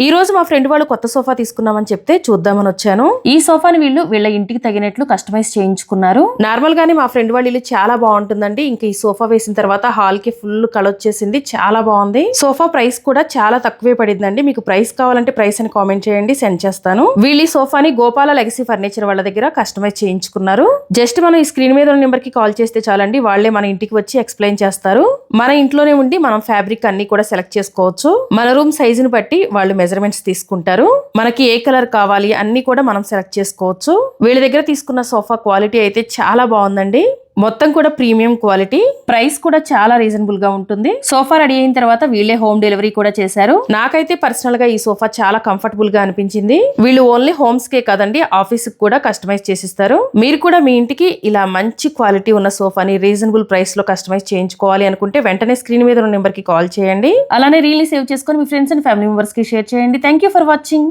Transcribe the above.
ఈ రోజు మా ఫ్రెండ్ వాళ్ళు కొత్త సోఫా తీసుకున్నామని చెప్తే చూద్దామని వచ్చాను. ఈ సోఫాని వీళ్ళు వీళ్ళ ఇంటికి తగినట్లు కస్టమైజ్ చేయించుకున్నారు. నార్మల్ గానే మా ఫ్రెండ్ వాళ్ళ ఇల్లు చాలా బాగుంటుందండి. ఇంకా ఈ సోఫా వేసిన తర్వాత హాల్ కి ఫుల్ కళొచ్చేసింది, చాలా బాగుంది. సోఫా ప్రైస్ కూడా చాలా తక్కువే పడిందండి. మీకు ప్రైస్ కావాలంటే ప్రైస్ అని కామెంట్ చేయండి, సెండ్ చేస్తాను. వీళ్ళు ఈ సోఫాని గోపాల లెగసీ ఫర్నిచర్ వాళ్ళ దగ్గర కస్టమైజ్ చేయించుకున్నారు. జస్ట్ మనం ఈ స్క్రీన్ మీద ఉన్న నెంబర్ కి కాల్ చేస్తే చాలండి, వాళ్లే మన ఇంటికి వచ్చి ఎక్స్ప్లెయిన్ చేస్తారు. మన ఇంట్లోనే ఉండి మనం ఫ్యాబ్రిక్ అన్ని కూడా సెలెక్ట్ చేసుకోవచ్చు. మన రూమ్ సైజుని బట్టి వాళ్ళు మెజర్మెంట్స్ తీసుకుంటారు. మనకి ఏ కలర్ కావాలి అన్ని కూడా మనం సెలెక్ట్ చేసుకోవచ్చు. వీళ్ళ దగ్గర తీసుకున్న సోఫా క్వాలిటీ అయితే చాలా బాగుందండి. మొత్తం కూడా ప్రీమియం క్వాలిటీ, ప్రైస్ కూడా చాలా రీజనబుల్ గా ఉంటుంది. సోఫా రెడీ అయిన తర్వాత వీళ్ళే హోమ్ డెలివరీ కూడా చేశారు. నాకైతే పర్సనల్ గా ఈ సోఫా చాలా కంఫర్టబుల్ గా అనిపించింది. వీళ్ళు ఓన్లీ హోమ్స్ కే కాదండి, ఆఫీస్ కి కూడా కస్టమైజ్ చేసిస్తారు. మీరు కూడా మీ ఇంటికి ఇలా మంచి క్వాలిటీ ఉన్న సోఫాని రీజనబుల్ ప్రైస్ లో కస్టమైజ్ చేయించుకోవాలి అనుకుంటే వెంటనే స్క్రీన్ మీద ఉన్న నెంబర్ కి కాల్ చేయండి. అలానే రీల్ సేవ్ చేసుకొని మీ ఫ్రెండ్స్ అండ్ ఫ్యామిలీ మెంబర్స్ కి షేర్ చేయండి. Thank you for watching.